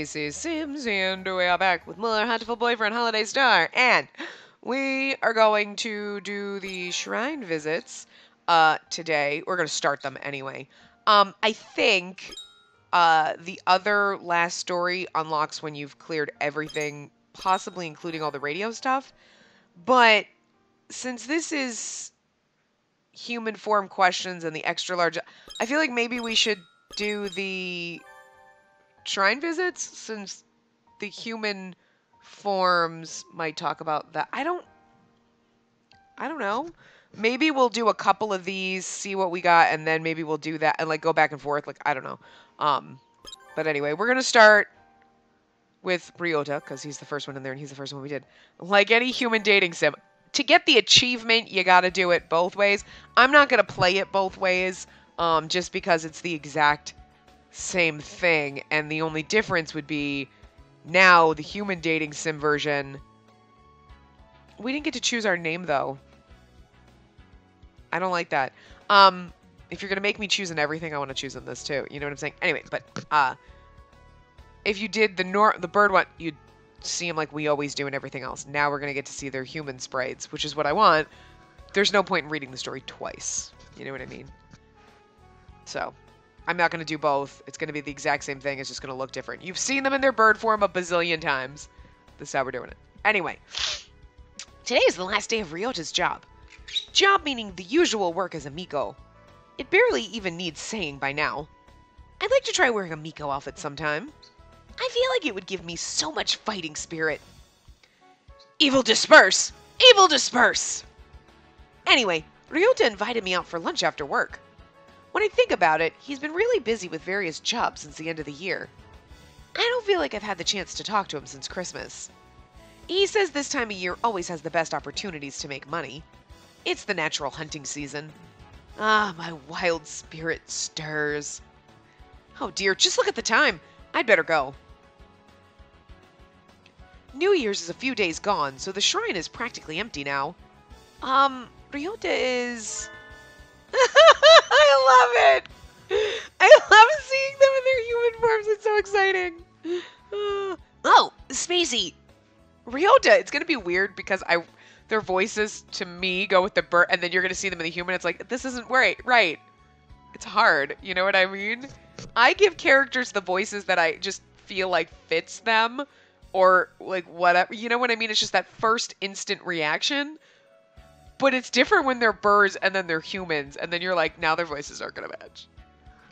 Spacey Sims, and we are back with more Hatoful Boyfriend Holiday Star, and we are going to do the shrine visits today. We're going to start them anyway. I think the other last story unlocks when you've cleared everything, possibly including all the radio stuff, but since this is human form questions and the extra large, I feel like maybe we should do the shrine visits since the human forms might talk about that. I don't know. Maybe we'll do a couple of these, see what we got, and then maybe we'll do that and like go back and forth. Like I don't know. But anyway, we're gonna start with Ryota because he's the first one in there and he's the first one we did. Like any human dating sim, to get the achievement, you gotta do it both ways. I'm not gonna play it both ways, just because it's the exact same thing, and the only difference would be now the human dating sim version. We didn't get to choose our name though. I don't like that. If you're gonna make me choose in everything, I want to choose in this too. You know what I'm saying? Anyway, but if you did the bird one, you'd see them like we always do in everything else. Now we're gonna get to see their human sprites, which is what I want. There's no point in reading the story twice. You know what I mean? So I'm not going to do both. It's going to be the exact same thing. It's just going to look different. You've seen them in their bird form a bazillion times. This is how we're doing it. Anyway, today is the last day of Ryota's job. Job meaning the usual work as a Miko. It barely even needs saying by now. I'd like to try wearing a Miko outfit sometime. I feel like it would give me so much fighting spirit. Evil disperse! Evil disperse! Anyway, Ryota invited me out for lunch after work. When I think about it, he's been really busy with various jobs since the end of the year. I don't feel like I've had the chance to talk to him since Christmas. He says this time of year always has the best opportunities to make money. It's the natural hunting season. Ah, my wild spirit stirs. Oh dear, just look at the time. I'd better go. New Year's is a few days gone, so the shrine is practically empty now. Ryota is... I love it! I love seeing them in their human forms. It's so exciting. Oh, Spacey. Ryota, it's going to be weird because their voices to me go with the bird, and then you're going to see them in the human. It's like, this isn't right. It's hard. You know what I mean? I give characters the voices that I just feel like fits them, or like whatever. You know what I mean? It's just that first instant reaction. But it's different when they're birds and then they're humans, and then you're like, now their voices aren't going to match.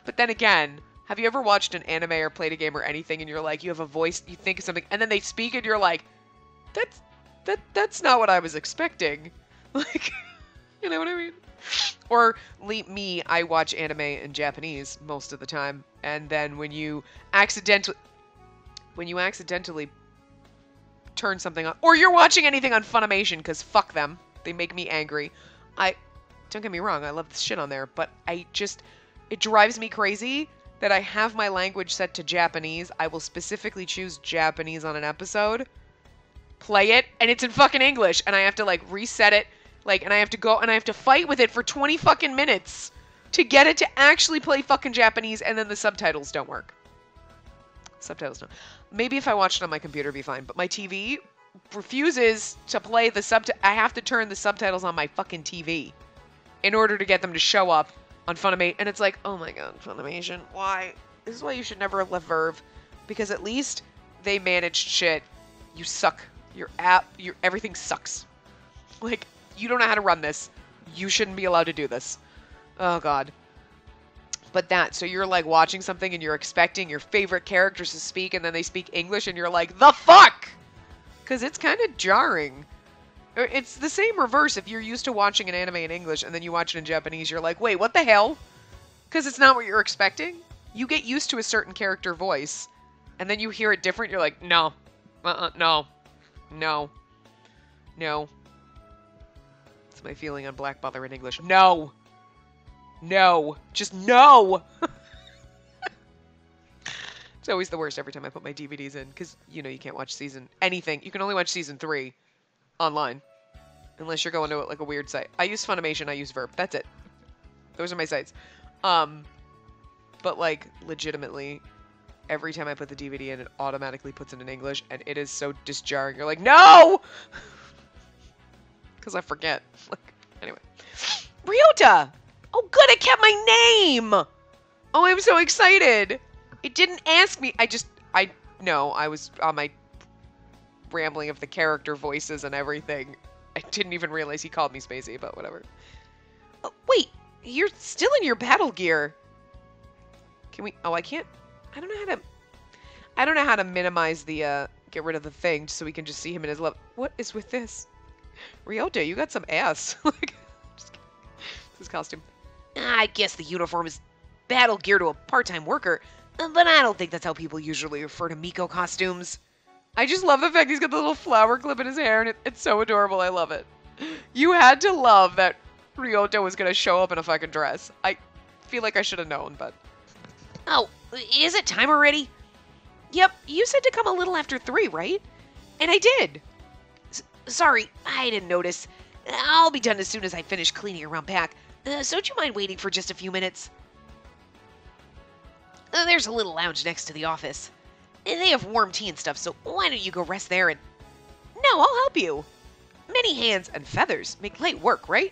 But then again, have you ever watched an anime or played a game or anything, and you're like, you have a voice, you think of something, and then they speak, and you're like, that's not what I was expecting. Like, you know what I mean? Or me, I watch anime in Japanese most of the time, and then when you accidentally turn something on, or you're watching anything on Funimation, because fuck them. They make me angry. Don't get me wrong, I love the shit on there, but it drives me crazy that I have my language set to Japanese. I will specifically choose Japanese on an episode, play it, and it's in fucking English, and I have to like reset it, and I have to go and I have to fight with it for 20 fucking minutes to get it to actually play fucking Japanese, and then the subtitles don't work. Subtitles don't. Maybe if I watched it on my computer, it'd be fine, but my TV refuses to play the I have to turn the subtitles on my fucking TV in order to get them to show up on Funimation. And it's like, oh my god, Funimation, why? This is why you should never have left Verve, because at least they managed shit. You suck. Your app, everything sucks. Like, you don't know how to run this. You shouldn't be allowed to do this. Oh god. But so you're like watching something and you're expecting your favorite characters to speak, and then they speak English and you're like, the fuck? Because it's kind of jarring. It's the same reverse. If you're used to watching an anime in English and then you watch it in Japanese, you're like, wait, what the hell? Because it's not what you're expecting. You get used to a certain character voice, and then you hear it different, you're like, no. No. It's my feeling on Black Butler in English. No. Just no. It's always the worst every time I put my DVDs in, because, you can't watch anything. You can only watch season 3 online, unless you're going to like a weird site. I use Funimation, I use Verb. That's it. Those are my sites. But like, legitimately, every time I put the DVD in, it automatically puts it in English, and it is so disjarring. You're like, no! Because I forget. Like, anyway. Ryota! Oh, good, it kept my name! Oh, I'm so excited! It didn't ask me. I was on my rambling of the character voices and everything. I didn't even realize he called me Spacey, but whatever. Oh, wait, you're still in your battle gear. Can we? Oh, I can't. I don't know how to minimize the get rid of the thing so we can just see him in his level. What is with this? Ryota, you got some ass. Like, just kidding. This costume. I guess the uniform is battle gear to a part-time worker, but I don't think that's how people usually refer to Miko costumes. I just love the fact he's got the little flower clip in his hair, and it's so adorable. I love it. You had to love that Ryota was going to show up in a fucking dress. I feel like I should have known, but... Oh, is it time already? Yep, you said to come a little after 3, right? And I did. Sorry, I didn't notice. I'll be done as soon as I finish cleaning around back. So don't you mind waiting for just a few minutes? There's a little lounge next to the office. They have warm tea and stuff, so why don't you go rest there and... No, I'll help you. Many hands and feathers make light work, right?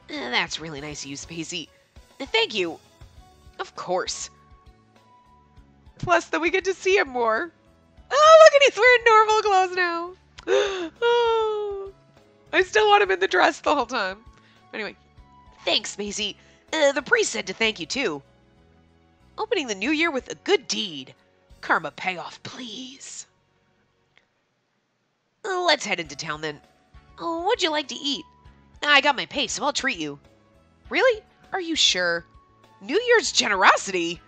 That's really nice of you, Spacey. Thank you. Of course. Plus, then we get to see him more. Oh, look, and he's wearing normal clothes now. Oh, I still want him in the dress the whole time. Anyway, thanks, Spacey. The priest said to thank you, too. Opening the new year with a good deed. Karma payoff, please. Let's head into town, then. Oh, what'd you like to eat? I got my pay, so I'll treat you. Really? Are you sure? New Year's generosity?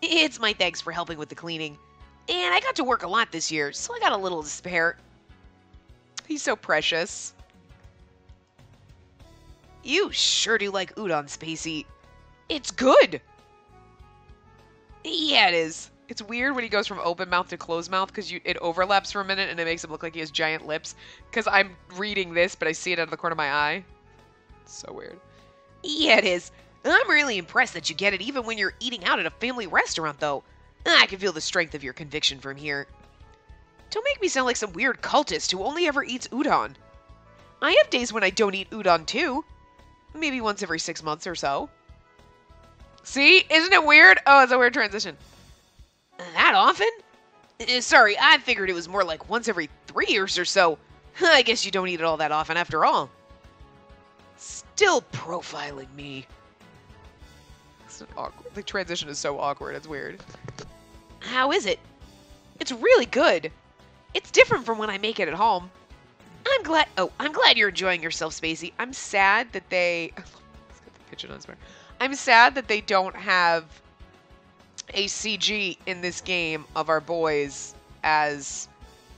It's my thanks for helping with the cleaning. And I got to work a lot this year, so I got a little to spare. He's so precious. You sure do like udon, Spacey. It's good. Yeah, it is. It's weird when he goes from open mouth to closed mouth because it overlaps for a minute and it makes him look like he has giant lips. Because I'm reading this, but I see it out of the corner of my eye. It's so weird. Yeah, it is. I'm really impressed that you get it even when you're eating out at a family restaurant, though. I can feel the strength of your conviction from here. Don't make me sound like some weird cultist who only ever eats udon. I have days when I don't eat udon, too. Maybe once every 6 months or so. See? Isn't it weird? Oh, it's a weird transition. That often? Sorry, I figured it was more like once every 3 years or so. I guess you don't eat it all that often after all. Still profiling me. It's awkward. The transition is so awkward. It's weird. How is it? It's really good. It's different from when I make it at home. I'm glad you're enjoying yourself, Spacey. I'm sad that they... Let's get the pigeon on spare. I'm sad that they don't have a CG in this game of our boys as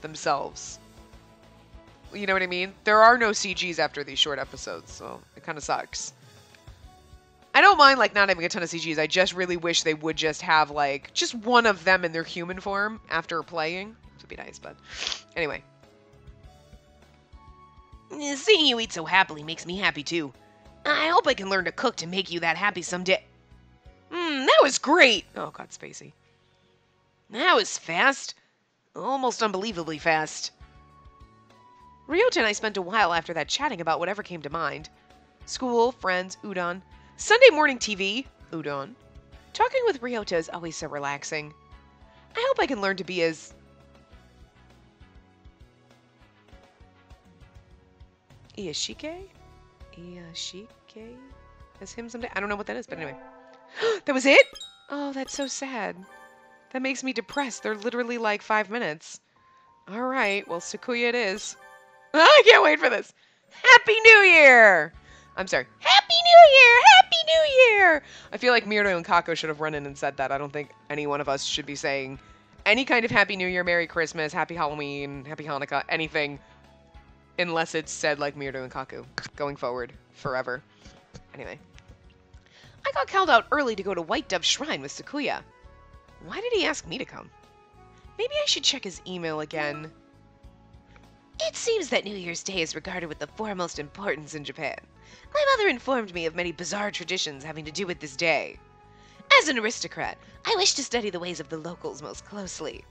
themselves. You know what I mean? There are no CGs after these short episodes, so it kind of sucks. I don't mind, like, not having a ton of CGs. I just really wish they would just have, like, just one of them in their human form after playing. Which would be nice, but... Anyway. Seeing you eat so happily makes me happy, too. I hope I can learn to cook to make you that happy someday. That was great! Oh, God, Spacey. That was fast. Almost unbelievably fast. Ryota and I spent a while after that chatting about whatever came to mind. School, friends, udon. Sunday morning TV, udon. Talking with Ryota is always so relaxing. I hope I can learn to be as... Iyashike? As him someday? I don't know what that is, but anyway. That was it? Oh, that's so sad. That makes me depressed. They're literally like 5 minutes. Alright, well, Sakuya it is. I can't wait for this. Happy New Year! I'm sorry. Happy New Year! Happy New Year! I feel like Miruto and Kako should have run in and said that. I don't think any one of us should be saying any kind of Happy New Year, Merry Christmas, Happy Halloween, Happy Hanukkah, anything, unless it's said like Miruto and Kaku, going forward, forever. Anyway. I got called out early to go to White Dove Shrine with Sakuya. Why did he ask me to come? Maybe I should check his email again. It seems that New Year's Day is regarded with the foremost importance in Japan. My mother informed me of many bizarre traditions having to do with this day. As an aristocrat, I wish to study the ways of the locals most closely.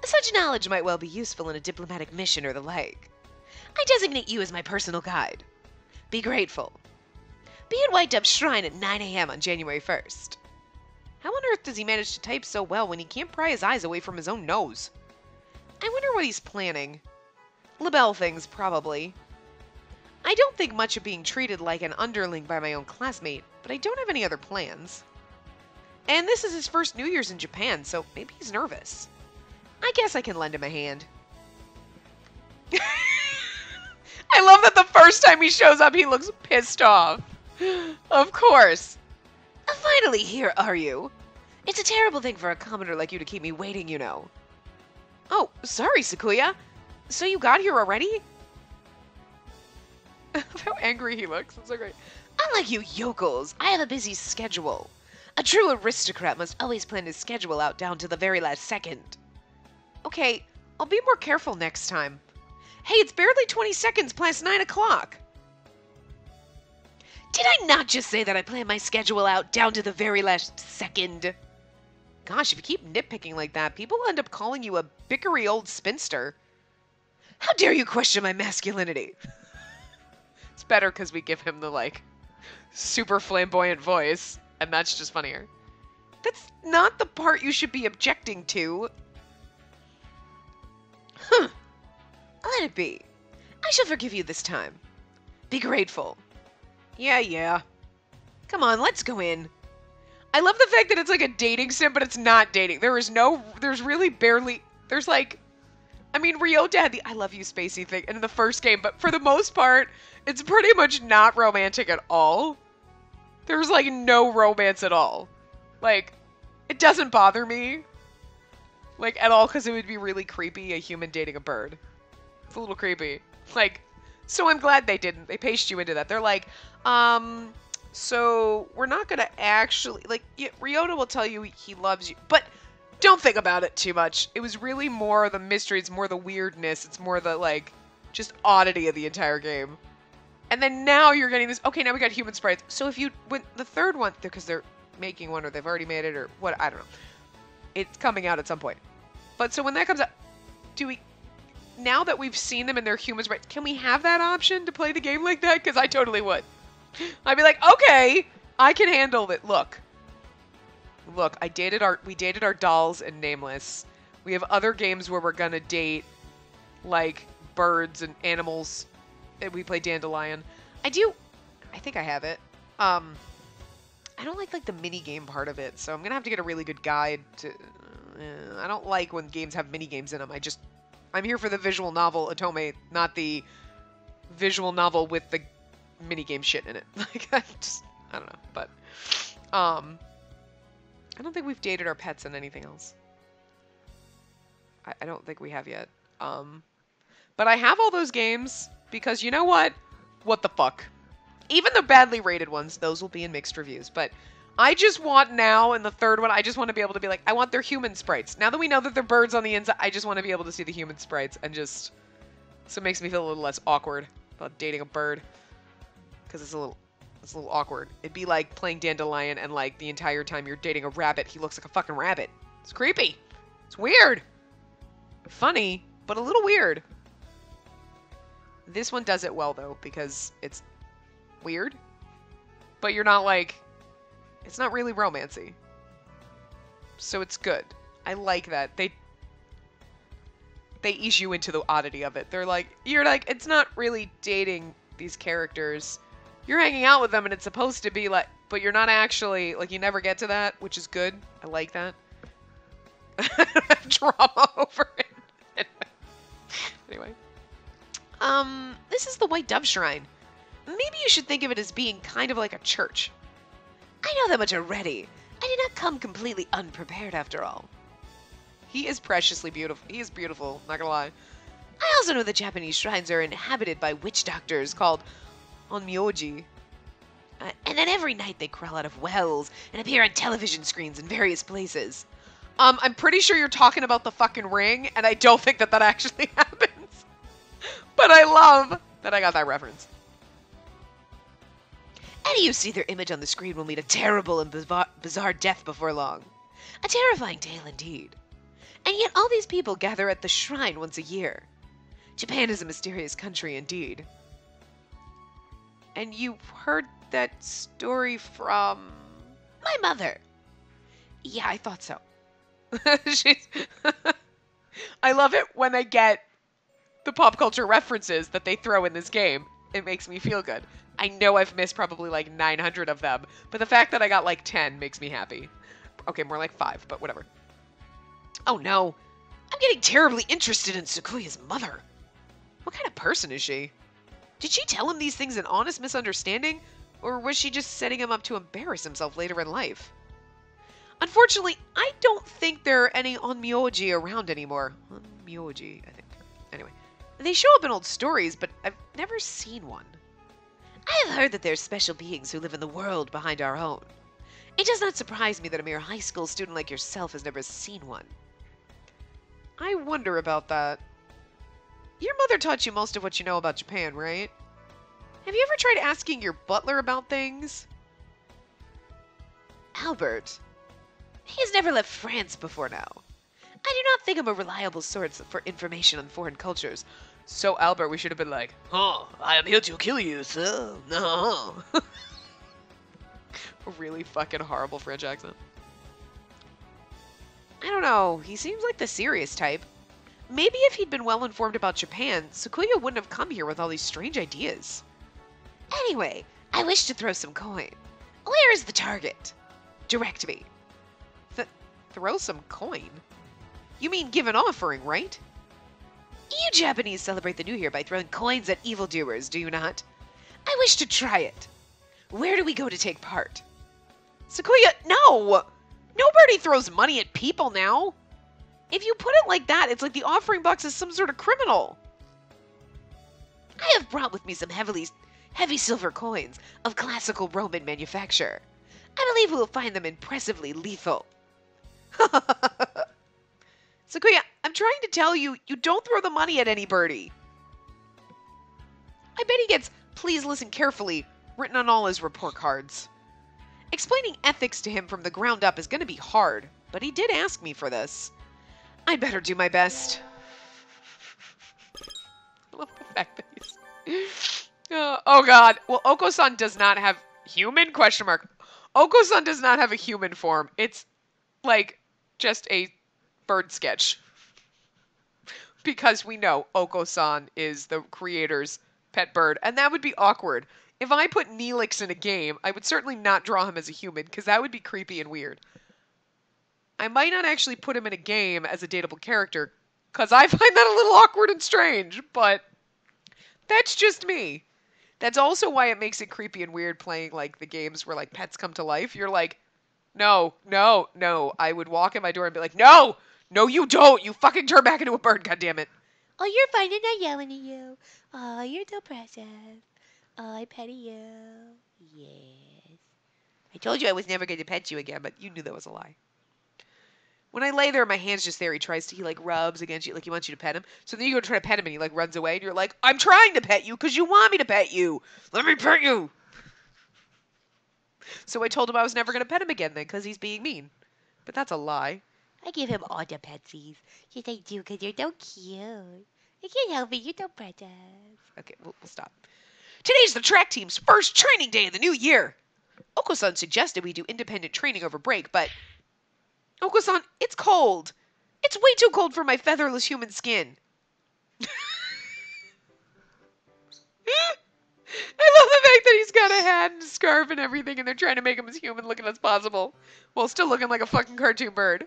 Such knowledge might well be useful in a diplomatic mission or the like. I designate you as my personal guide. Be grateful. Be at White Dove Shrine at 9 a.m. on January 1st. How on earth does he manage to type so well when he can't pry his eyes away from his own nose? I wonder what he's planning. Labelle things, probably. I don't think much of being treated like an underling by my own classmate, but I don't have any other plans. And this is his first New Year's in Japan, so maybe he's nervous. I guess I can lend him a hand. I love that the first time he shows up, he looks pissed off. Of course. Finally, here are you. It's a terrible thing for a commoner like you to keep me waiting, you know. Oh, sorry, Sakuya. So you got here already? How angry he looks. It's so great. Unlike you yokels, I have a busy schedule. A true aristocrat must always plan his schedule out down to the very last second. Okay, I'll be more careful next time. Hey, it's barely 20 seconds past 9 o'clock. Did I not just say that I plan my schedule out down to the very last second? Gosh, if you keep nitpicking like that, people will end up calling you a bickery old spinster. How dare you question my masculinity? It's better because we give him the, like, super flamboyant voice, and that's just funnier. That's not the part you should be objecting to. Huh. Let it be. I shall forgive you this time. Be grateful. Yeah. Come on, let's go in. I love the fact that it's like a dating sim, but it's not dating. There's really barely, there's like, I mean, Ryota had the I love you Spacey thing in the first game, but for the most part, it's pretty much not romantic at all. There's like no romance at all. Like, it doesn't bother me, like, at all, because it would be really creepy, a human dating a bird. It's a little creepy. Like, so I'm glad they didn't. They paced you into that. They're like, so we're not going to actually, like, yeah, Ryota will tell you he loves you, but don't think about it too much. It was really more the mystery. It's more the weirdness. It's more the, like, just oddity of the entire game. And then now you're getting this, okay, now we got human sprites. So if you, when the third one, because they're making one or they've already made it or what, I don't know. It's coming out at some point. But so when that comes out, do we, now that we've seen them in their human sprites, can we have that option to play the game like that? Because I totally would. I'd be like, okay, I can handle it. Look, we dated our dolls in Nameless. We have other games where we're gonna date, like, birds and animals. We play Dandelion. I think I have it. I don't like the mini game part of it, so I'm gonna have to get a really good guide to. I don't like when games have mini games in them. I'm here for the visual novel Otome, not the visual novel with the mini game shit in it. Like, I don't know, but I don't think we've dated our pets in anything else. I don't think we have yet. But I have all those games because you know what? What the fuck? Even the badly rated ones, those will be in mixed reviews. But I just want now, in the third one, I just want to be able to be like, I want their human sprites. Now that we know that they're birds on the inside, I just want to be able to see the human sprites and just, so it makes me feel a little less awkward about dating a bird. Because it's a little awkward. It'd be like playing Dandelion and like the entire time you're dating a rabbit, he looks like a fucking rabbit. It's creepy. It's weird. Funny, but a little weird. This one does it well though, because it's weird. But you're not like, it's not really romancy. So it's good. I like that. They ease you into the oddity of it. They're like, you're like, it's not really dating these characters. You're hanging out with them and it's supposed to be like, but you're not actually, like, you never get to that, which is good. I like that. Drama over it. Anyway. This is the White Dove Shrine. Maybe you should think of it as being kind of like a church. I know that much already. I did not come completely unprepared after all. He is preciously beautiful. He is beautiful, not gonna lie. I also know that Japanese shrines are inhabited by witch doctors called onmyoji. And that every night they crawl out of wells and appear on television screens in various places. I'm pretty sure you're talking about the fucking ring, and I don't think that actually happens. But I love that I got that reference. Any who see their image on the screen will meet a terrible and bizarre death before long. A terrifying tale indeed. And yet all these people gather at the shrine once a year. Japan is a mysterious country indeed. And you heard that story from... my mother. Yeah, I thought so. I love it when I get the pop culture references that they throw in this game. It makes me feel good. I know I've missed probably like 900 of them, but the fact that I got like 10 makes me happy. Okay, more like 5, but whatever. Oh no, I'm getting terribly interested in Sakuya's mother. What kind of person is she? Did she tell him these things in honest misunderstanding, or was she just setting him up to embarrass himself later in life? Unfortunately, I don't think there are any onmyoji around anymore. Onmyoji, I think. Anyway, they show up in old stories, but I've never seen one. I have heard that there's special beings who live in the world behind our own. It does not surprise me that a mere high school student like yourself has never seen one. I wonder about that. Your mother taught you most of what you know about Japan, right? Have you ever tried asking your butler about things? Albert. He has never left France before now. I do not think I'm a reliable source for information on foreign cultures. So, Albert, we should have been like, "Oh, I am here to kill you, sir." No. A really fucking horrible French accent. I don't know. He seems like the serious type. Maybe if he'd been well informed about Japan, Sakuya wouldn't have come here with all these strange ideas. Anyway, I wish to throw some coin. Where is the target? Direct me. Throw some coin? You mean give an offering, right? You Japanese celebrate the new year by throwing coins at evildoers, do you not? I wish to try it. Where do we go to take part? Sakuya, no! Nobody throws money at people now. If you put it like that, it's like the offering box is some sort of criminal. I have brought with me some heavy silver coins of classical Roman manufacture. I believe we will find them impressively lethal. Sakuya, I'm trying to tell you, you don't throw the money at anybody. I bet he gets "please listen carefully" written on all his report cards. Explaining ethics to him from the ground up is going to be hard, but he did ask me for this. I'd better do my best. I love the fact that he's... oh god. Well, Oko-san does not have human ? Oko-san does not have a human form. It's like just a bird sketch. Because we know Oko-san is the creator's pet bird, and that would be awkward. If I put Neelix in a game, I would certainly not draw him as a human, because that would be creepy and weird. I might not actually put him in a game as a dateable character, because I find that a little awkward and strange, but that's just me. That's also why it makes it creepy and weird playing, like, the games where, like, pets come to life. You're like, no, no, no. I would walk in my door and be like, no! No, you don't! You fucking turn back into a bird, goddammit! Oh, you're fine. I'm not yelling at you. Oh, you're so precious. Oh, I petty you. Yes. I told you I was never going to pet you again, but you knew that was a lie. When I lay there, my hand's just there. He like rubs against you, like he wants you to pet him. So then you go to try to pet him, and he like runs away, and you're like, I'm trying to pet you because you want me to pet you. Let me pet you. So I told him I was never going to pet him again then because he's being mean. But that's a lie. I give him all the petsies. Yes, I do, because you're so cute. I can't help it. You're so precious. Okay, we'll stop. Today's the track team's first training day of the new year. Oko-san suggested we do independent training over break, but... Oko-san, it's cold. It's way too cold for my featherless human skin. I love the fact that he's got a hat and a scarf and everything, and they're trying to make him as human looking as possible, while still looking like a fucking cartoon bird.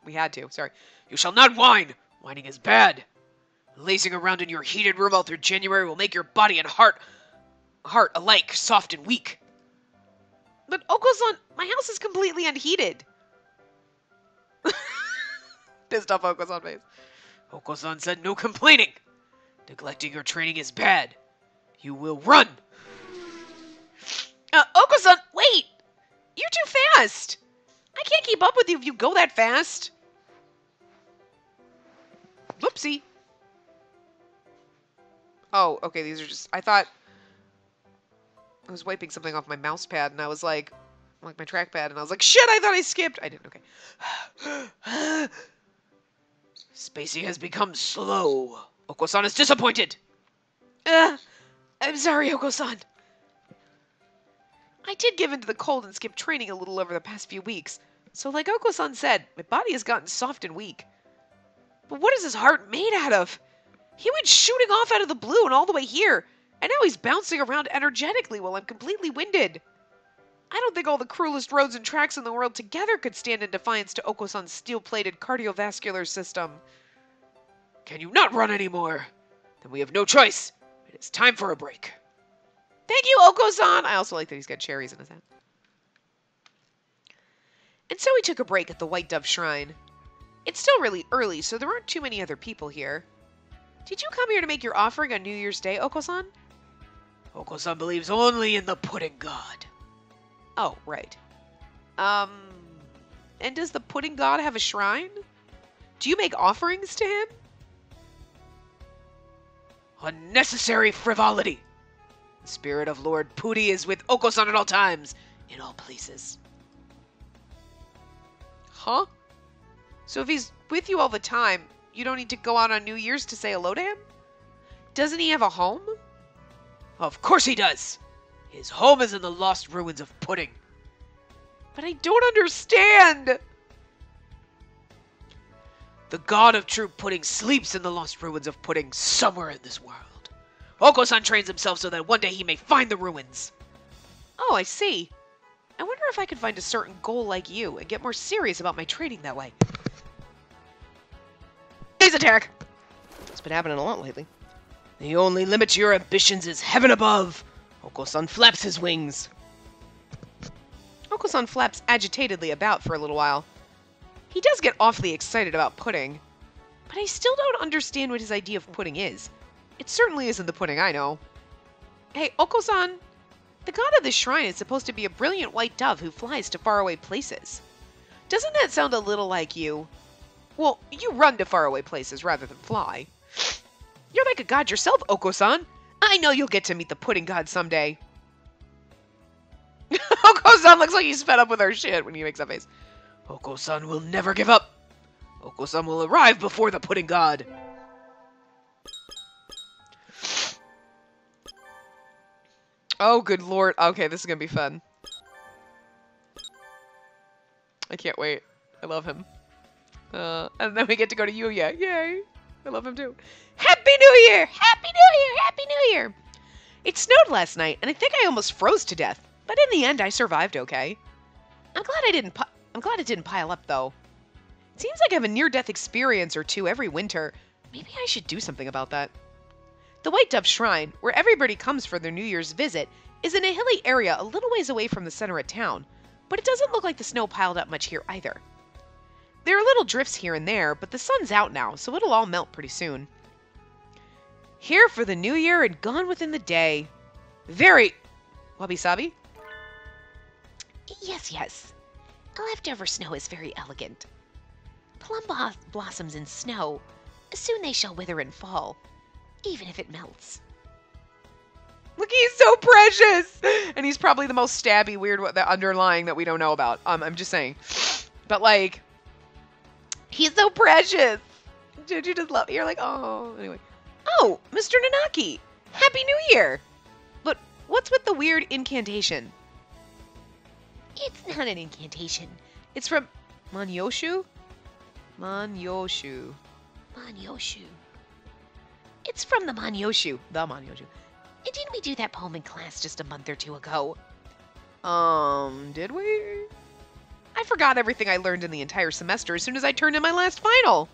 We had to, sorry. You shall not whine. Whining is bad. Lazing around in your heated room all through January will make your body and heart alike soft and weak. But Oko-san, my house is completely unheated. Pissed off Oko-san face. Oko-san said no complaining. Neglecting your training is bad. You will run. Oko-san, wait! You're too fast. I can't keep up with you if you go that fast. Whoopsie. Oh, okay, these are just... I thought I was wiping something off my mouse pad, and I was like my trackpad, and I was like, shit, I thought I skipped. I didn't, okay. Spacey has become slow. Oko-san is disappointed. I'm sorry, Oko-san. I did give in to the cold and skip training a little over the past few weeks. So like Oko-san said, my body has gotten soft and weak. But what is his heart made out of? He went shooting off out of the blue and all the way here, and now he's bouncing around energetically while I'm completely winded. I don't think all the cruelest roads and tracks in the world together could stand in defiance to Oko-san's steel-plated cardiovascular system. Can you not run anymore? Then we have no choice. It is time for a break. Thank you, Oko-san! I also like that he's got cherries in his hat. And so we took a break at the White Dove Shrine. It's still really early, so there aren't too many other people here. Did you come here to make your offering on New Year's Day, Oko-san? Oko-san believes only in the pudding god. Oh, right. And does the pudding god have a shrine? Do you make offerings to him? Unnecessary frivolity! The spirit of Lord Pooty is with Oko-san at all times, in all places. Huh? So if he's with you all the time, you don't need to go out on New Year's to say hello to him? Doesn't he have a home? Of course he does! His home is in the lost ruins of Pudding. But I don't understand! The god of true pudding sleeps in the lost ruins of Pudding somewhere in this world. Oko-san trains himself so that one day he may find the ruins. Oh, I see. I wonder if I could find a certain goal like you and get more serious about my training that way. Phase attack! It's been happening a lot lately. The only limit to your ambitions is heaven above. Oko-san flaps his wings. Oko-san flaps agitatedly about for a little while. He does get awfully excited about pudding, but I still don't understand what his idea of pudding is. It certainly isn't the pudding I know. Hey, Oko-san, the god of this shrine is supposed to be a brilliant white dove who flies to faraway places. Doesn't that sound a little like you? Well, you run to faraway places rather than fly. You're like a god yourself, Oko-san. I know you'll get to meet the pudding god someday. Oko-san looks like he's fed up with our shit when he makes that face. Oko-san will never give up. Oko-san will arrive before the pudding god. Oh, good lord. Okay, this is gonna be fun. I can't wait. I love him. And then we get to go to Yuya. Yay. I love him too. Happy New Year! Happy New Year! Happy New Year! It snowed last night, and I think I almost froze to death. But in the end, I survived okay. I'm glad it didn't pile up, though. It seems like I have a near-death experience or two every winter. Maybe I should do something about that. The White Dove Shrine, where everybody comes for their New Year's visit, is in a hilly area a little ways away from the center of town, but it doesn't look like the snow piled up much here either. There are little drifts here and there, but the sun's out now, so it'll all melt pretty soon. Here for the New Year and gone within the day. Very... Wabi-sabi? Yes. Leftover snow is very elegant. Plum blossoms in snow. Soon they shall wither and fall, even if it melts. Look, he's so precious! And he's probably the most stabby, weird, the underlying that we don't know about. I'm just saying. But, like, he's so precious! Don't you just love it? You're like, oh, anyway. Oh, Mr. Nanaki! Happy New Year! But what's with the weird incantation? It's not an incantation. It's from Manyoshu? Manyoshu. It's from the Manyoshu. The Manyoshu. Didn't we do that poem in class just a month or two ago? Did we? I forgot everything I learned in the entire semester as soon as I turned in my last final.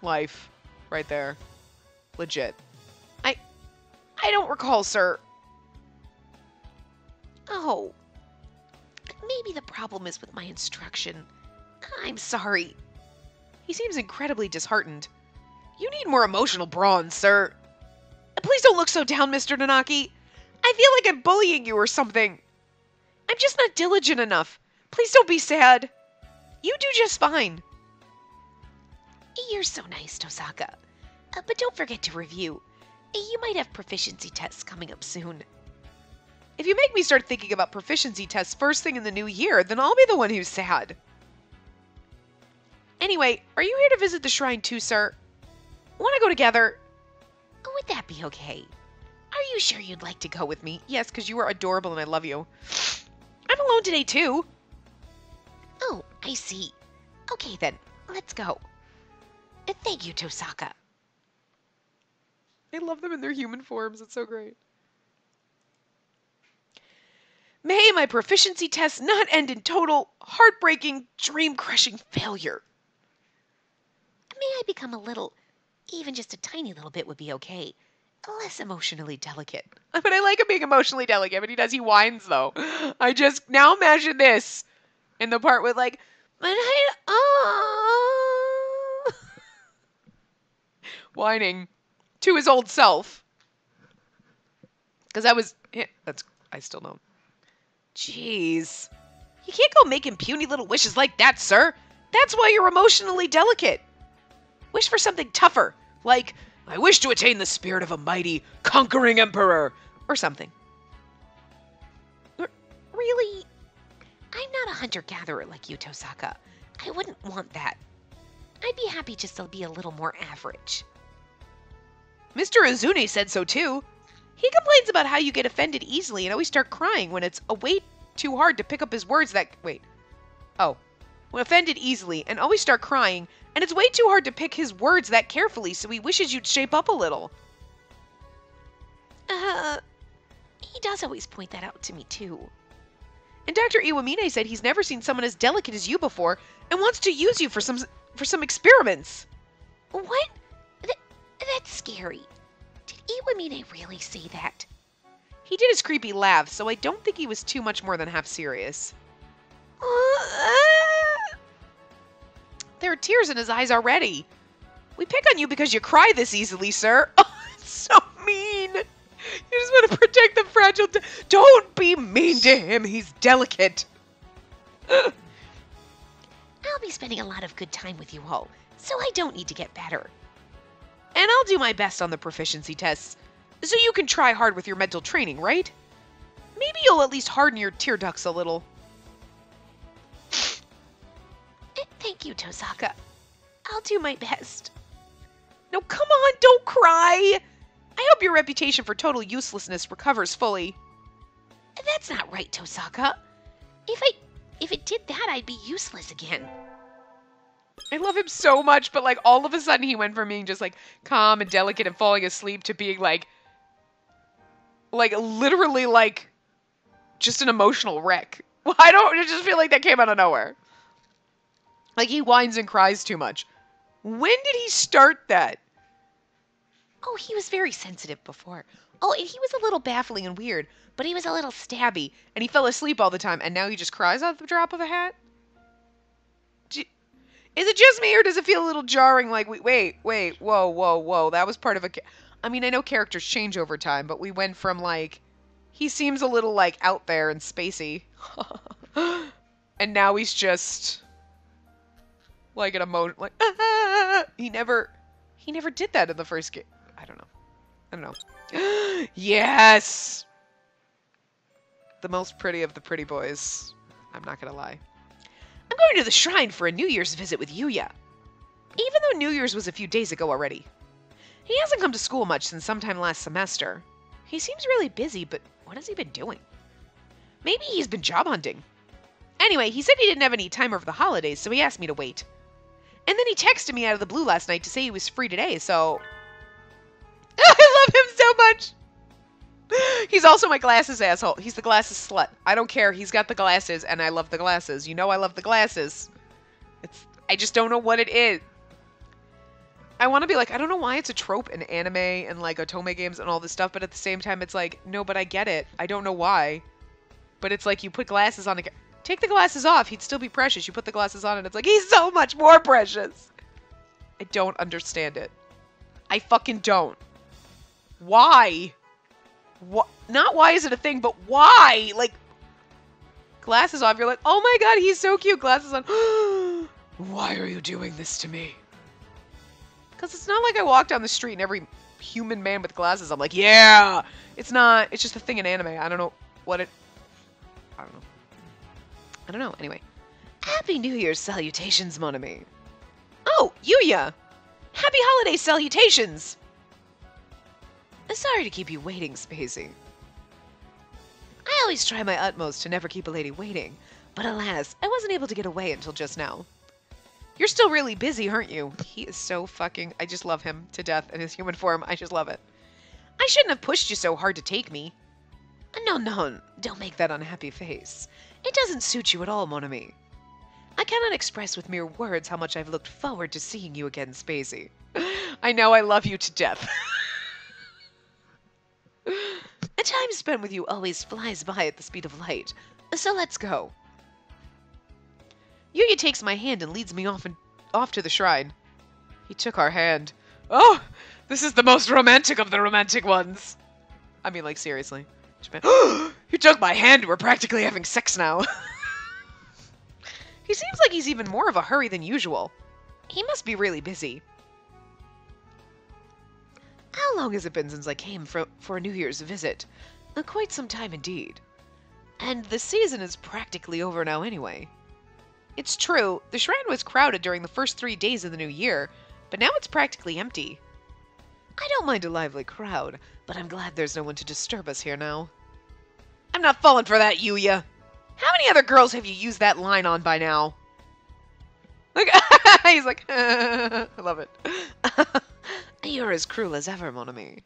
Life. Right there. Legit. I don't recall, sir. Oh. Maybe the problem is with my instruction. I'm sorry. He seems incredibly disheartened. You need more emotional brawn, sir. Please don't look so down, Mr. Nanaki. I feel like I'm bullying you or something. I'm just not diligent enough. Please don't be sad. You do just fine. You're so nice, Tosaka. But don't forget to review. You might have proficiency tests coming up soon. If you make me start thinking about proficiency tests first thing in the new year, then I'll be the one who's sad. Anyway, are you here to visit the shrine too, sir? Want to go together? Would that be okay? Are you sure you'd like to go with me? Yes, because you are adorable and I love you. I'm alone today, too. Oh, I see. Okay then, let's go. Thank you, Tosaka. I love them in their human forms. It's so great. May my proficiency test not end in total, heartbreaking, dream-crushing failure. May I become a little, even just a tiny little bit would be okay. Less emotionally delicate. But I like him being emotionally delicate, but he whines, though. I just, now imagine this in the part with, like, whining to his old self. Because I still don't. Jeez. You can't go making puny little wishes like that, sir. That's why you're emotionally delicate. Wish for something tougher, like, I wish to attain the spirit of a mighty, conquering emperor, or something. Really? I'm not a hunter-gatherer like you, Tosaka. I wouldn't want that. I'd be happy just to be a little more average. Mr. Azune said so too. He complains about how you get offended easily and always start crying when it's way too hard to pick up his words that... When offended easily and always start crying, and it's way too hard to pick his words that carefully, so he wishes you'd shape up a little. He does always point that out to me, too. And Dr. Iwamine said he's never seen someone as delicate as you before and wants to use you for some experiments. What? That's scary. Did Iwamine really say that? He did his creepy laugh, so I don't think he was too much more than half serious. There are tears in his eyes already. We pick on you because you cry this easily, sir. Oh, it's so mean. You just want to protect the fragile... Don't be mean to him. He's delicate. I'll be spending a lot of good time with you all, so I don't need to get better. And I'll do my best on the proficiency tests, so you can try hard with your mental training, right? Maybe you'll at least harden your tear ducts a little. Thank you, Tosaka. I'll do my best. No, come on, don't cry. I hope your reputation for total uselessness recovers fully. That's not right, Tosaka. If it did that, I'd be useless again. I love him so much, but like all of a sudden he went from being just like calm and delicate and falling asleep to being like literally like just an emotional wreck. I just feel like that came out of nowhere. Like he whines and cries too much. When did he start that? Oh, he was very sensitive before. Oh, and he was a little baffling and weird, but he was a little stabby, And he fell asleep all the time, and now he just cries at the drop of a hat? Is it just me, or does it feel a little jarring? Like, wait, whoa. That was part of a... I mean, I know characters change over time, but we went from, like... He seems a little, like, out there and spacey. And now he's just... like an emotion... like, He never did that in the first game. I don't know. Yes! The most pretty of the pretty boys. I'm not gonna lie. I'm going to the shrine for a New Year's visit with Yuya. Even though New Year's was a few days ago already. He hasn't come to school much since sometime last semester. He seems really busy, but what has he been doing? Maybe he's been job hunting. Anyway, he said he didn't have any time over the holidays, so he asked me to wait. And then he texted me out of the blue last night to say he was free today, so... I love him so much! He's also my glasses asshole. He's the glasses slut. I don't care. He's got the glasses, and I love the glasses. You know I love the glasses. I just don't know what it is. I want to be like, I don't know why it's a trope in anime and like otome games and all this stuff, but at the same time it's like, no, but I get it. I don't know why. But it's like you put glasses on. Take the glasses off. He'd still be precious. You put the glasses on and it's like, he's so much more precious. I don't understand it. I fucking don't. Why? What? Not why is it a thing, but why? Like, glasses off, you're like, oh my god, he's so cute. Glasses on. Why are you doing this to me? Because it's not like I walk down the street and every human man with glasses, I'm like, yeah! It's not. It's just a thing in anime. I don't know. what it... I don't know. I don't know. Anyway. Happy New Year's salutations, mon ami. Oh, Yuya! Happy holiday salutations! Sorry to keep you waiting, Spacey. I always try my utmost to never keep a lady waiting, but alas, I wasn't able to get away until just now. You're still really busy, aren't you? He is so fucking... I just love him to death in his human form. I just love it. I shouldn't have pushed you so hard to take me. No, don't make that unhappy face. It doesn't suit you at all, mon ami. I cannot express with mere words how much I've looked forward to seeing you again, Spacey. I know I love you to death. The time spent with you always flies by at the speed of light, so let's go. Yuya takes my hand and leads me off to the shrine. He took our hand. Oh, this is the most romantic of the romantic ones. I mean, like, seriously. You took my hand. We're practically having sex now. He seems like he's even more of a hurry than usual. He must be really busy. How long has it been since I came for a New Year's visit? Quite some time indeed. And the season is practically over now anyway. It's true, the shrine was crowded during the first 3 days of the new year, but now it's practically empty. I don't mind a lively crowd, but I'm glad there's no one to disturb us here now. I'm not falling for that, Yuya. How many other girls have you used that line on by now? Like, he's like, I love it. You're as cruel as ever, mon ami.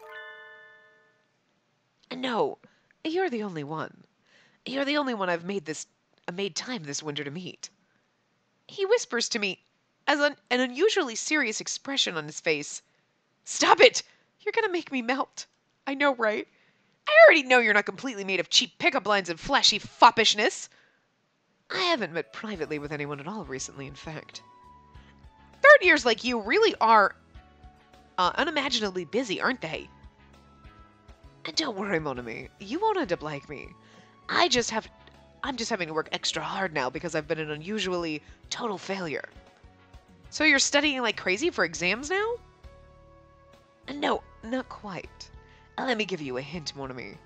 No, you're the only one. You're the only one I've made time this winter to meet. He whispers to me, as an unusually serious expression on his face. Stop it! You're gonna make me melt. I know, right? I already know you're not completely made of cheap pickup lines and flashy foppishness. I haven't met privately with anyone at all recently, in fact. Third years like you really are unimaginably busy, aren't they? And don't worry, mon ami. You won't end up like me. I'm just having to work extra hard now because I've been an unusually total failure. So you're studying like crazy for exams now? No, not quite. Let me give you a hint, mon ami.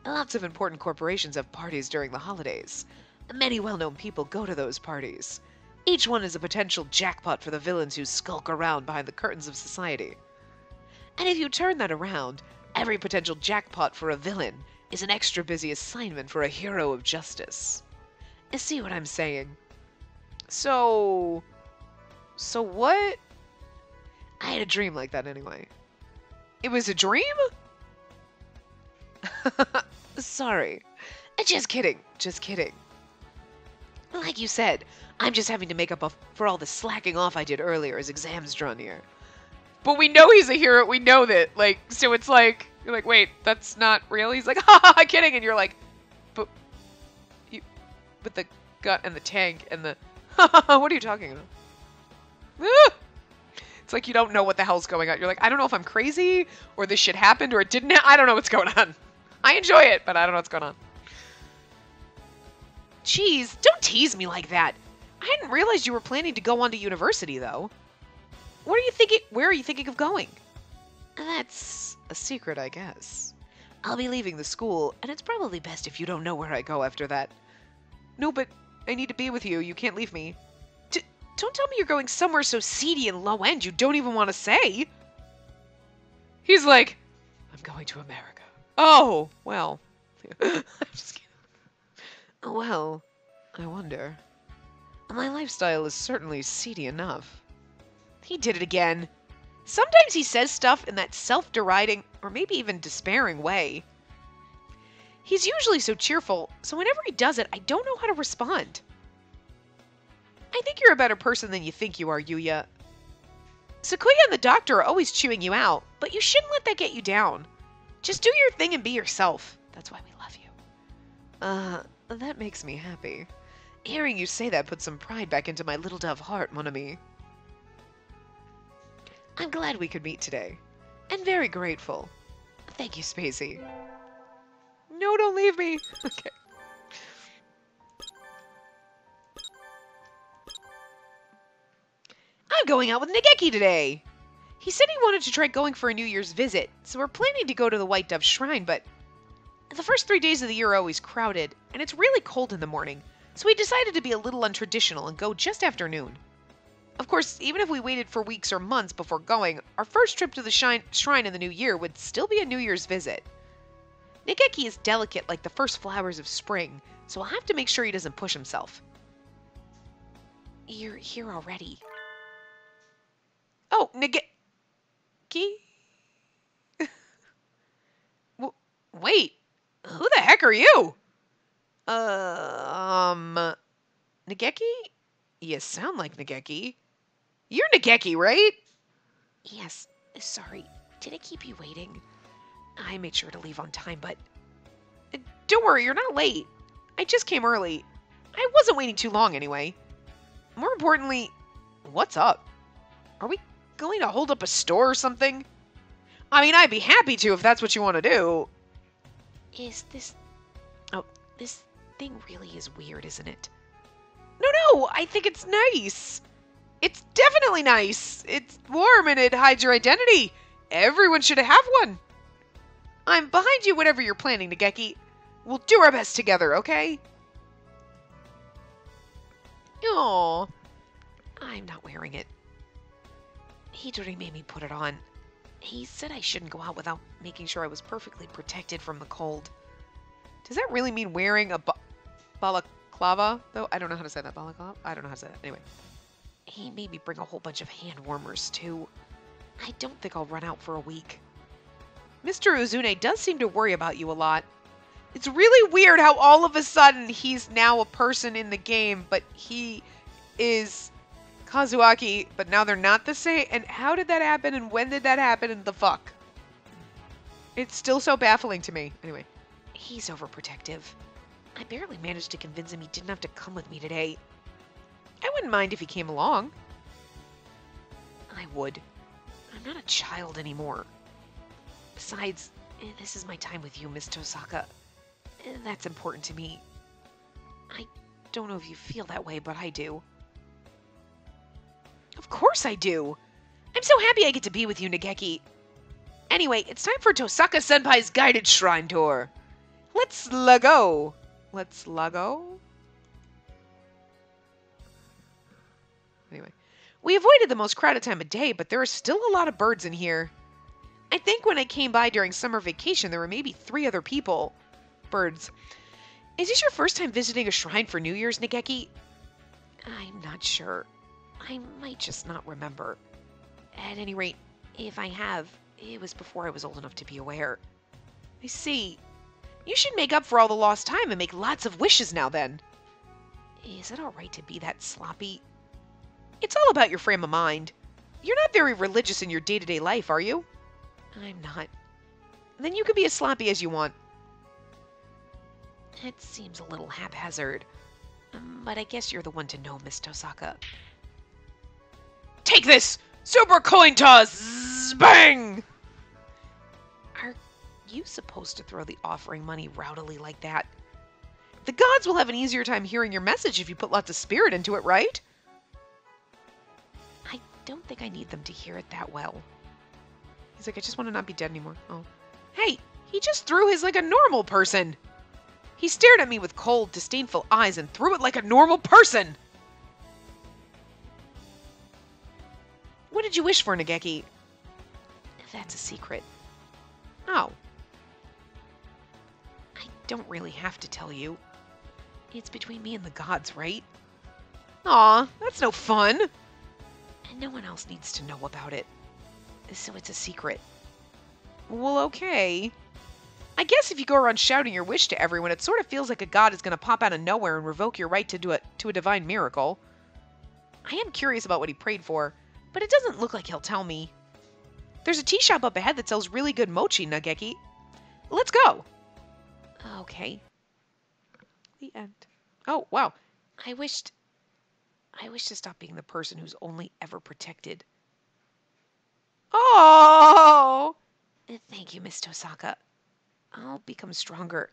Lots of important corporations have parties during the holidays. Many well-known people go to those parties. Each one is a potential jackpot for the villains who skulk around behind the curtains of society. And if you turn that around, every potential jackpot for a villain is an extra busy assignment for a hero of justice. You see what I'm saying? So what? I had a dream like that anyway. It was a dream? Sorry. Just kidding. Like you said, I'm just having to make up for all the slacking off I did earlier as exams draw near. But we know he's a hero. We know that. Like, so it's like, you're like, wait, that's not real? He's like, ha ha ha, kidding. And you're like, but the gut and the tank and the, what are you talking about? Ah! It's like you don't know what the hell's going on. You're like, I don't know if I'm crazy or this shit happened or it didn't. I don't know what's going on. I enjoy it, but I don't know what's going on. Jeez, don't tease me like that. I hadn't realized you were planning to go on to university, though. Where are you thinking of going? That's a secret, I guess. I'll be leaving the school, and it's probably best if you don't know where I go after that. No, but I need to be with you. You can't leave me. Don't tell me you're going somewhere so seedy and low-end you don't even want to say. He's like, I'm going to America. Oh, well. I'm just kidding. Well, I wonder. My lifestyle is certainly seedy enough. He did it again. Sometimes he says stuff in that self-deriding or maybe even despairing way. He's usually so cheerful, so whenever he does it, I don't know how to respond. I think you're a better person than you think you are, Yuya. Sakuya and the doctor are always chewing you out, but you shouldn't let that get you down. Just do your thing and be yourself. That's why we love you. That makes me happy. Hearing you say that puts some pride back into my little dove heart, mon ami. I'm glad we could meet today, and very grateful. Thank you, Spacey. No, don't leave me. Okay. I'm going out with Nageki today. He said he wanted to try going for a New Year's visit, so we're planning to go to the White Dove Shrine, but... The first 3 days of the year are always crowded, and it's really cold in the morning, so we decided to be a little untraditional and go just after noon. Of course, even if we waited for weeks or months before going, our first trip to the shrine in the new year would still be a New Year's visit. Nageki is delicate like the first flowers of spring, so I'll have to make sure he doesn't push himself. You're here already. Oh, Nageki? Wait, who the heck are you? Nageki? You sound like Nageki. You're Nageki, right? Yes, sorry. Did I keep you waiting? I made sure to leave on time, but... Don't worry, you're not late. I just came early. I wasn't waiting too long anyway. More importantly, what's up? Are we going to hold up a store or something? I mean, I'd be happy to if that's what you want to do. Is this... Oh, this thing really is weird, isn't it? No, I think it's nice. It's definitely nice. It's warm and it hides your identity. Everyone should have one. I'm behind you whatever you're planning, Nageki. We'll do our best together, okay? Aww. I'm not wearing it. Hidori made me put it on. He said I shouldn't go out without making sure I was perfectly protected from the cold. Does that really mean wearing a balaclava, though? I don't know how to say that. Balaclava? I don't know how to say that. Anyway. He made me bring a whole bunch of hand warmers, too. I don't think I'll run out for a week. Mr. Uzune does seem to worry about you a lot. It's really weird how all of a sudden he's now a person in the game, but he is Kazuaki, but now they're not the same. And how did that happen, and when did that happen, and the fuck? It's still so baffling to me. Anyway. He's overprotective. I barely managed to convince him he didn't have to come with me today. I wouldn't mind if he came along. I would. I'm not a child anymore. Besides, this is my time with you, Miss Tosaka. That's important to me. I don't know if you feel that way, but I do. Of course I do. I'm so happy I get to be with you, Nageki. Anyway, it's time for Tosaka-senpai's guided shrine tour. Let's go. Let's go. Anyway, we avoided the most crowded time of day, but there are still a lot of birds in here. I think when I came by during summer vacation, there were maybe 3 other people. Birds. Is this your first time visiting a shrine for New Year's, Nageki? I'm not sure. I might just not remember. At any rate, if I have, it was before I was old enough to be aware. I see. You should make up for all the lost time and make lots of wishes now then. Is it alright to be that sloppy? It's all about your frame of mind. You're not very religious in your day-to-day life, are you? I'm not. Then you can be as sloppy as you want. It seems a little haphazard. But I guess you're the one to know, Miss Tosaka. Take this! Super coin toss! Bang! Are you supposed to throw the offering money rowdily like that? The gods will have an easier time hearing your message if you put lots of spirit into it, right? I don't think I need them to hear it that well. He's like, I just want to not be dead anymore. Oh. Hey, he just threw his like a normal person. He stared at me with cold, disdainful eyes and threw it like a normal person. What did you wish for, Nageki? That's a secret. Oh. I don't really have to tell you. It's between me and the gods, right? Aw, that's no fun. And no one else needs to know about it. So it's a secret. Well, okay. I guess if you go around shouting your wish to everyone, it sort of feels like a god is going to pop out of nowhere and revoke your right to do it to a divine miracle. I am curious about what he prayed for, but it doesn't look like he'll tell me. There's a tea shop up ahead that sells really good mochi, Nageki. Let's go. Okay. The end. Oh, wow. I wish to stop being the person who's only ever protected. Oh! Thank you, Miss Tosaka. I'll become stronger,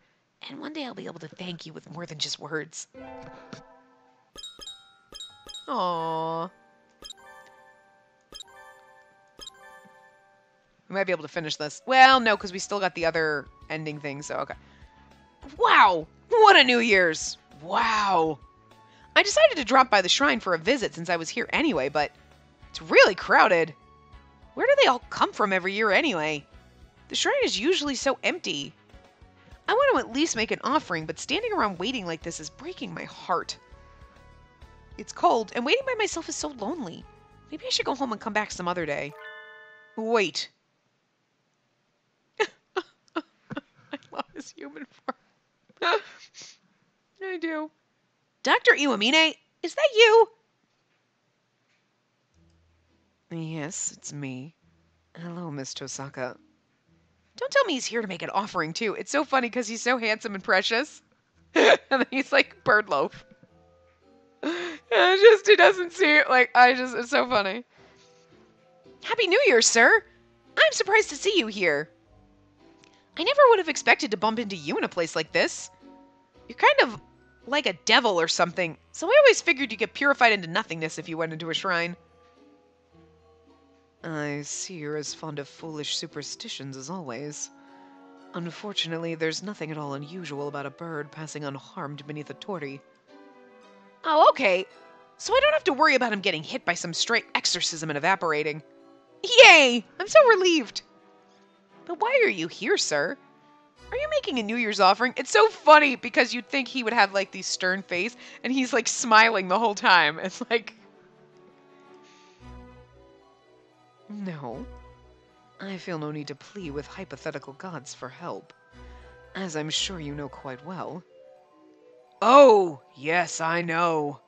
and one day I'll be able to thank you with more than just words. Aww. We might be able to finish this. Well, no, because we still got the other ending thing, so okay. Wow! What a New Year's! Wow! I decided to drop by the shrine for a visit since I was here anyway, but it's really crowded. Where do they all come from every year anyway? The shrine is usually so empty. I want to at least make an offering, but standing around waiting like this is breaking my heart. It's cold, and waiting by myself is so lonely. Maybe I should go home and come back some other day. Wait. I love his human form. I do. Dr. Iwamine, is that you? Yes, it's me. Hello, Miss Tosaka. Don't tell me he's here to make an offering, too. It's so funny because he's so handsome and precious. And then he's like Birdloaf. He doesn't see it. It's so funny. Happy New Year, sir. I'm surprised to see you here. I never would have expected to bump into you in a place like this. You're kind of like a devil or something, so I always figured you'd get purified into nothingness if you went into a shrine. I see you're as fond of foolish superstitions as always. Unfortunately, there's nothing at all unusual about a bird passing unharmed beneath a torii. Oh, okay. So I don't have to worry about him getting hit by some stray exorcism and evaporating. Yay! I'm so relieved. But why are you here, sir? Are you making a New Year's offering? It's so funny because you'd think he would have like these stern face and he's like smiling the whole time. It's like... No. I feel no need to plead with hypothetical gods for help, as I'm sure you know quite well. Oh, yes, I know.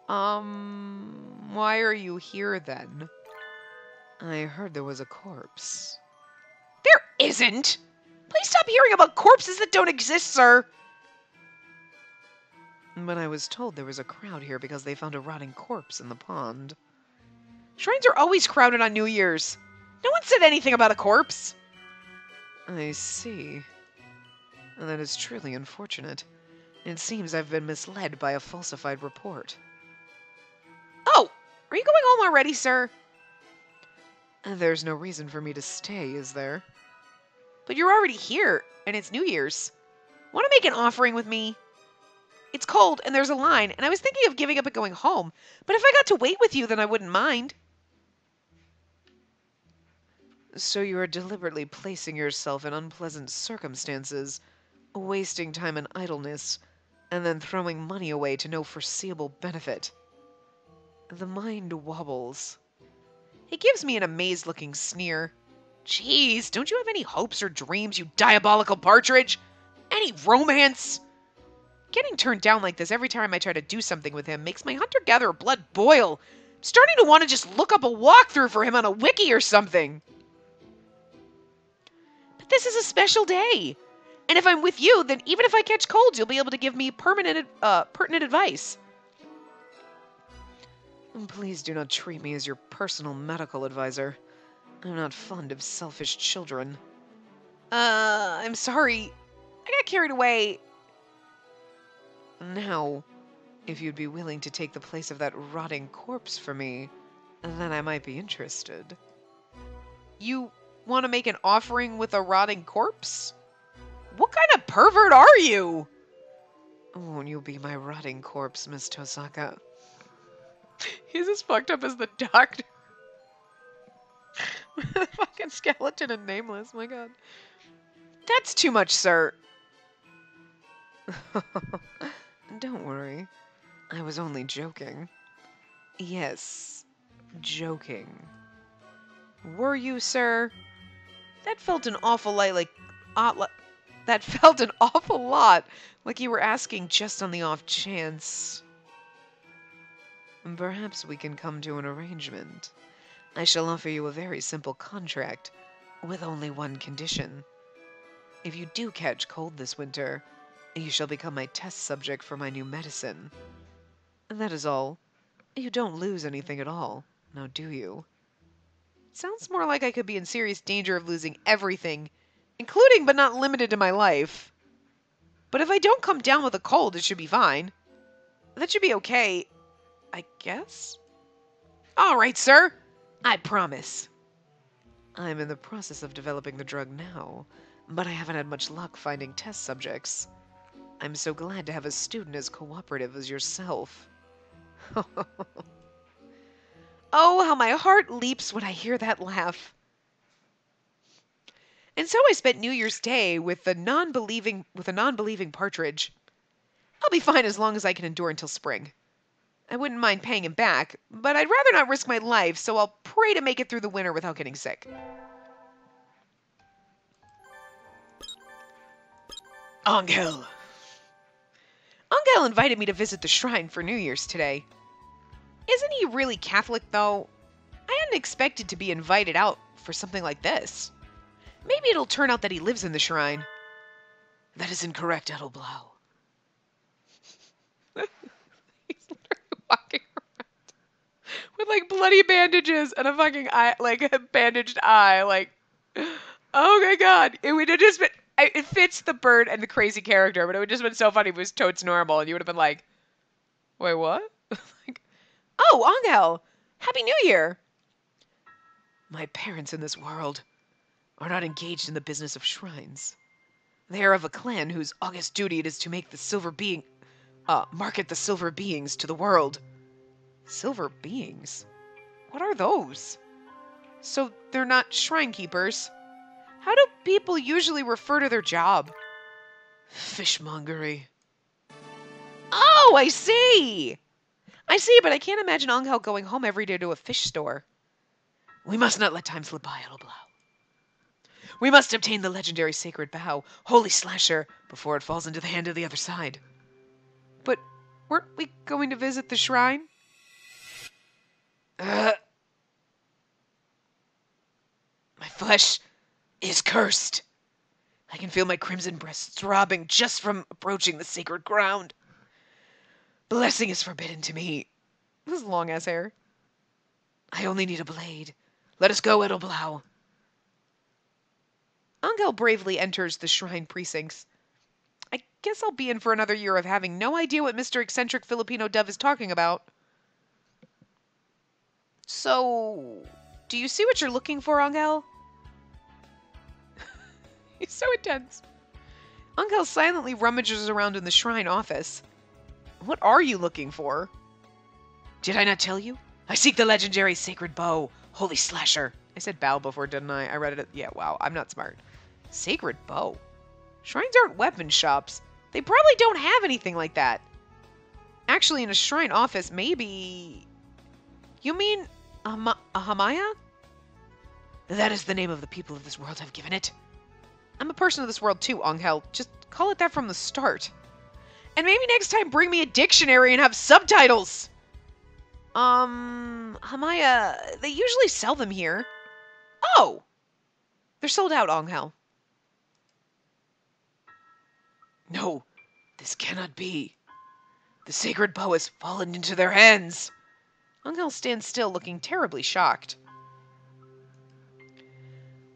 Why are you here then? I heard there was a corpse. There isn't! Please stop hearing about corpses that don't exist, sir! But I was told there was a crowd here because they found a rotting corpse in the pond. Shrines are always crowded on New Year's. No one said anything about a corpse. I see. That is truly unfortunate. It seems I've been misled by a falsified report. Oh! Are you going home already, sir? There's no reason for me to stay, is there? But you're already here, and it's New Year's. Want to make an offering with me? It's cold, and there's a line, and I was thinking of giving up and going home, but if I got to wait with you, then I wouldn't mind. So you are deliberately placing yourself in unpleasant circumstances, wasting time in idleness, and then throwing money away to no foreseeable benefit. The mind wobbles. He gives me an amazed-looking sneer. Jeez, don't you have any hopes or dreams, you diabolical partridge? Any romance? Getting turned down like this every time I try to do something with him makes my hunter-gatherer blood boil. I'm starting to want to just look up a walkthrough for him on a wiki or something. But this is a special day. And if I'm with you, then even if I catch colds, you'll be able to give me pertinent advice. Please do not treat me as your personal medical advisor. I'm not fond of selfish children. I'm sorry. I got carried away. Now, if you'd be willing to take the place of that rotting corpse for me, then I might be interested. You want to make an offering with a rotting corpse? What kind of pervert are you? Won't you be my rotting corpse, Miss Tosaka? He's as fucked up as the doctor. The fucking skeleton and nameless, my god. That's too much, sir. Don't worry. I was only joking. Yes, joking. Were you, sir? That felt an awful lot like you were asking just on the off chance. Perhaps we can come to an arrangement. I shall offer you a very simple contract, with only one condition. If you do catch cold this winter, you shall become my test subject for my new medicine. That is all. You don't lose anything at all, now do you? It sounds more like I could be in serious danger of losing everything, including but not limited to my life. But if I don't come down with a cold, it should be fine. That should be okay, I guess? All right, sir. I promise. I'm in the process of developing the drug now, but I haven't had much luck finding test subjects. I'm so glad to have a student as cooperative as yourself. Oh, how my heart leaps when I hear that laugh. And so I spent New Year's Day with a non-believing partridge. I'll be fine as long as I can endure until spring. I wouldn't mind paying him back, but I'd rather not risk my life, so I'll pray to make it through the winter without getting sick. Angel. Angel invited me to visit the shrine for New Year's today. Isn't he really Catholic, though? I hadn't expected to be invited out for something like this. Maybe it'll turn out that he lives in the shrine. That is incorrect, Edelblau. He's literally walking around with like bloody bandages and a fucking eye, like a bandaged eye. Like, oh my god, it would have just been. It fits the bird and the crazy character, but it would just been so funny if it was totes normal, and you would have been like, "Wait, what?" Like, oh, Angel, Happy New Year. My parents in this world are not engaged in the business of shrines. They are of a clan whose august duty it is to make market the silver beings to the world. Silver beings? What are those? So they're not shrine keepers? How do people usually refer to their job? Fishmongery. Oh, I see! But I can't imagine Angel going home every day to a fish store. We must not let time slip by, Edelblau. We must obtain the legendary sacred bow, Holy Slasher, before it falls into the hand of the other side. But weren't we going to visit the shrine? My flesh is cursed. I can feel my crimson breast throbbing just from approaching the sacred ground. Blessing is forbidden to me. This is long-ass hair. I only need a blade. Let us go, Edelblau. Angel bravely enters the shrine precincts. I guess I'll be in for another year of having no idea what Mr. Eccentric Filipino Dove is talking about. So, do you see what you're looking for, Angel? He's so intense. Angel silently rummages around in the shrine office. What are you looking for? Did I not tell you? I seek the legendary sacred bow, Holy Slasher. I said bow before, didn't I? I read it. Yeah, wow, I'm not smart. Sacred bow? Shrines aren't weapon shops. They probably don't have anything like that. Actually, in a shrine office, maybe... You mean a Hamaya? That is the name of the people of this world have given it. I'm a person of this world too, Angel. Just call it that from the start. And maybe next time bring me a dictionary and have subtitles. Hamaya, they usually sell them here. Oh! They're sold out, Angel. No, this cannot be. The sacred bow has fallen into their hands. Angel stands still, looking terribly shocked.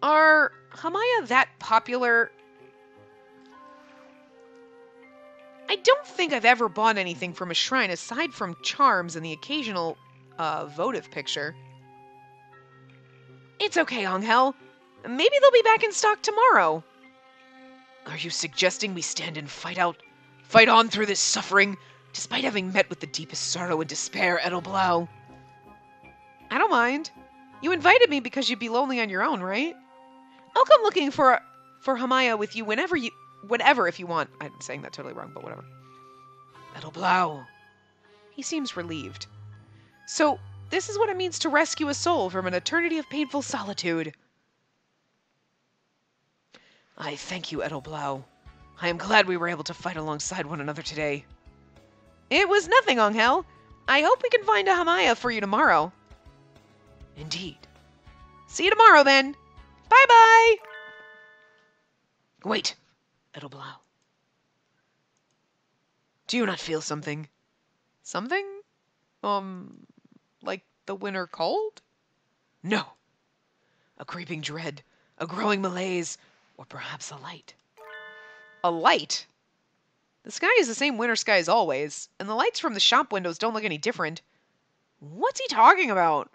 Are Hamaya that popular? I don't think I've ever bought anything from a shrine aside from charms and the occasional, votive picture. It's okay, Angel. Maybe they'll be back in stock tomorrow. Are you suggesting we stand and fight on through this suffering, despite having met with the deepest sorrow and despair, Edelblau? I don't mind. You invited me because you'd be lonely on your own, right? I'll come looking for Hamaya with you whenever if you want. I'm saying that totally wrong, but whatever. Edelblau. He seems relieved. So, this is what it means to rescue a soul from an eternity of painful solitude. I thank you, Edelblau. I am glad we were able to fight alongside one another today. It was nothing, Angel. I hope we can find a Hamaya for you tomorrow. Indeed. See you tomorrow, then. Bye-bye! Wait, Edelblau. Do you not feel something? Something? Like the winter cold? No. A creeping dread, a growing malaise, or perhaps a light. A light? The sky is the same winter sky as always, and the lights from the shop windows don't look any different. What's he talking about?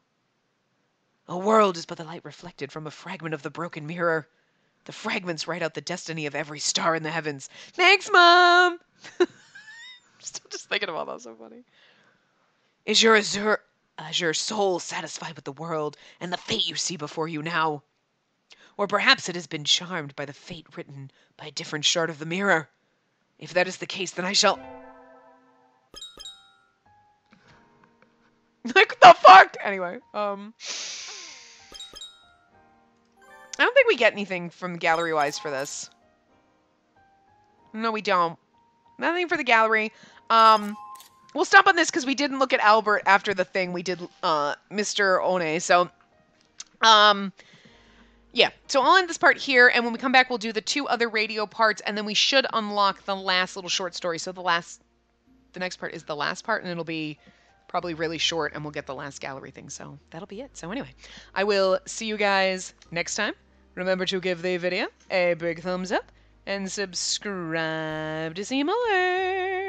A world is but the light reflected from a fragment of the broken mirror. The fragments write out the destiny of every star in the heavens. Thanks, Mom! Still just thinking about that, so funny. Is your azure soul satisfied with the world and the fate you see before you now? Or perhaps it has been charmed by the fate written by a different shard of the mirror. If that is the case, then I shall... Like, the fuck? Anyway, I don't think we get anything from gallery-wise for this. No, we don't. Nothing for the gallery. We'll stop on this because we didn't look at Albert after the thing. We did, Mr. One, so... Yeah, so I'll end this part here, and when we come back, we'll do the 2 other radio parts, and then we should unlock the last little short story. So the next part is the last part, and it'll be probably really short, and we'll get the last gallery thing. So that'll be it. So anyway, I will see you guys next time. Remember to give the video a big thumbs up, and subscribe to see more.